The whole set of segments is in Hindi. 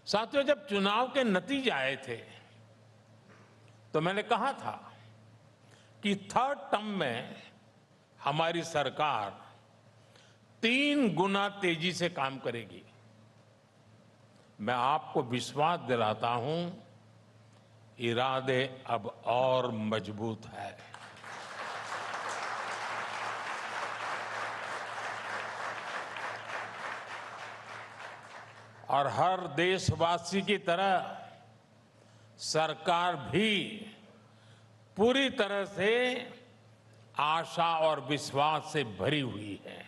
साथियों, जब चुनाव के नतीजे आए थे तो मैंने कहा था कि थर्ड टर्म में हमारी सरकार 3 गुना तेजी से काम करेगी। मैं आपको विश्वास दिलाता हूं, इरादे अब और मजबूत है। और हर देशवासी की तरह सरकार भी पूरी तरह से आशा और विश्वास से भरी हुई है।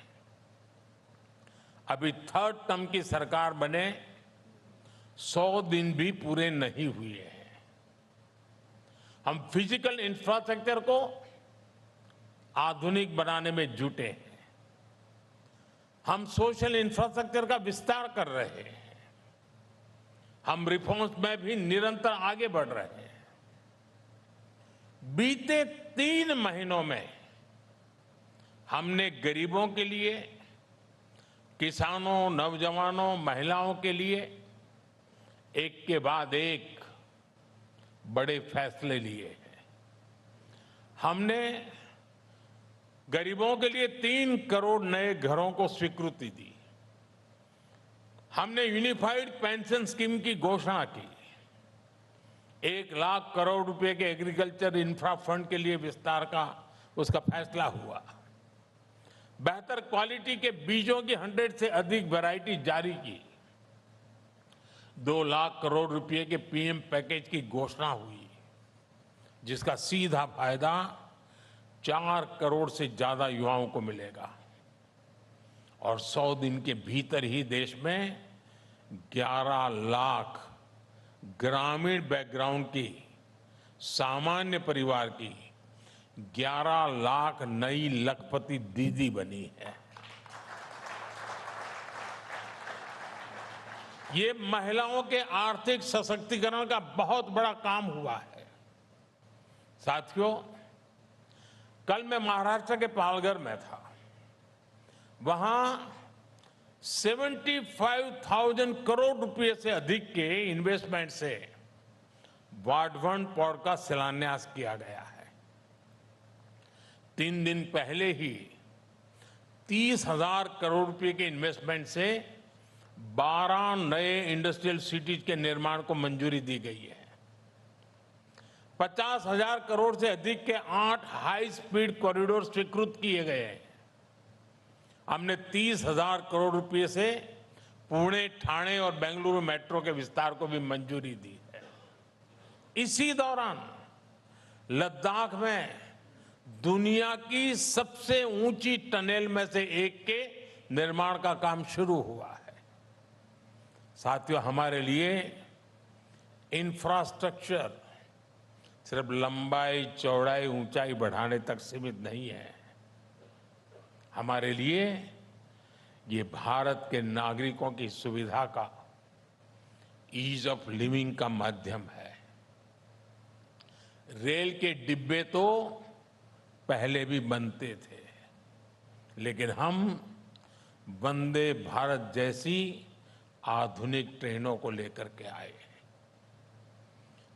अभी थर्ड टर्म की सरकार बने 100 दिन भी पूरे नहीं हुए हैं। हम फिजिकल इंफ्रास्ट्रक्चर को आधुनिक बनाने में जुटे हैं। हम सोशल इंफ्रास्ट्रक्चर का विस्तार कर रहे हैं। हम रिफॉर्म्स में भी निरंतर आगे बढ़ रहे हैं। बीते 3 महीनों में हमने गरीबों के लिए, किसानों, नौजवानों, महिलाओं के लिए एक के बाद एक बड़े फैसले लिए हैं। हमने गरीबों के लिए 3 करोड़ नए घरों को स्वीकृति दी। हमने यूनिफाइड पेंशन स्कीम की घोषणा की। 1 लाख करोड़ रुपए के एग्रीकल्चर इंफ्रा फंड के लिए विस्तार का उसका फैसला हुआ। बेहतर क्वालिटी के बीजों की 100 से अधिक वैरायटी जारी की। 2 लाख करोड़ रुपए के पीएम पैकेज की घोषणा हुई, जिसका सीधा फायदा 4 करोड़ से ज्यादा युवाओं को मिलेगा। और 100 दिन के भीतर ही देश में 11 लाख ग्रामीण बैकग्राउंड की सामान्य परिवार की 11 लाख नई लखपति दीदी बनी है। ये महिलाओं के आर्थिक सशक्तिकरण का बहुत बड़ा काम हुआ है। साथियों, कल मैं महाराष्ट्र के पालघर में था। वहां 75,000 करोड़ रुपए से अधिक के इन्वेस्टमेंट से वाढवण पोर्ट का शिलान्यास किया गया है। 3 दिन पहले ही 30,000 करोड़ रुपए के इन्वेस्टमेंट से 12 नए इंडस्ट्रियल सिटीज के निर्माण को मंजूरी दी गई है। 50,000 करोड़ से अधिक के 8 हाई स्पीड कॉरिडोर स्वीकृत किए गए हैं। हमने 30,000 करोड़ रुपए से पुणे, ठाणे और बेंगलुरु मेट्रो के विस्तार को भी मंजूरी दी है। इसी दौरान लद्दाख में दुनिया की सबसे ऊंची टनल में से एक के निर्माण का काम शुरू हुआ है। साथियों, हमारे लिए इंफ्रास्ट्रक्चर सिर्फ लंबाई, चौड़ाई, ऊंचाई बढ़ाने तक सीमित नहीं है। हमारे लिए ये भारत के नागरिकों की सुविधा का, ईज ऑफ लिविंग का माध्यम है। रेल के डिब्बे तो पहले भी बनते थे, लेकिन हम वंदे भारत जैसी आधुनिक ट्रेनों को लेकर के आए हैं,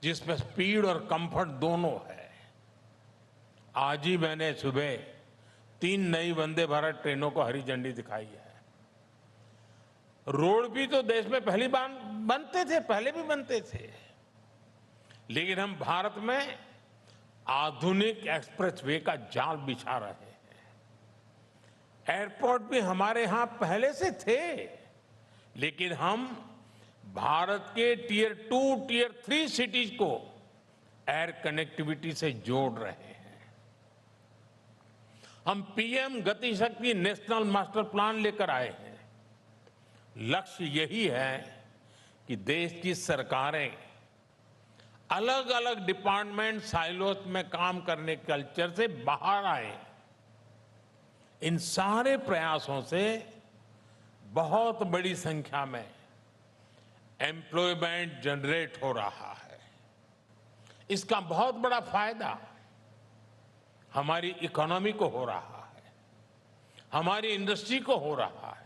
जिसमें स्पीड और कंफर्ट दोनों है। आज ही मैंने सुबह 3 नई वंदे भारत ट्रेनों को हरी झंडी दिखाई है। रोड भी तो देश में पहली बार बनते थे, पहले भी बनते थे, लेकिन हम भारत में आधुनिक एक्सप्रेसवे का जाल बिछा रहे हैं। एयरपोर्ट भी हमारे यहां पहले से थे, लेकिन हम भारत के टियर 2, टियर 3 सिटीज को एयर कनेक्टिविटी से जोड़ रहे हैं। हम पीएम गति शक्ति नेशनल मास्टर प्लान लेकर आए हैं। लक्ष्य यही है कि देश की सरकारें अलग अलग डिपार्टमेंट साइलोस में काम करने के कल्चर से बाहर आए। इन सारे प्रयासों से बहुत बड़ी संख्या में एम्प्लॉयमेंट जनरेट हो रहा है। इसका बहुत बड़ा फायदा हमारी इकोनॉमी को हो रहा है, हमारी इंडस्ट्री को हो रहा है।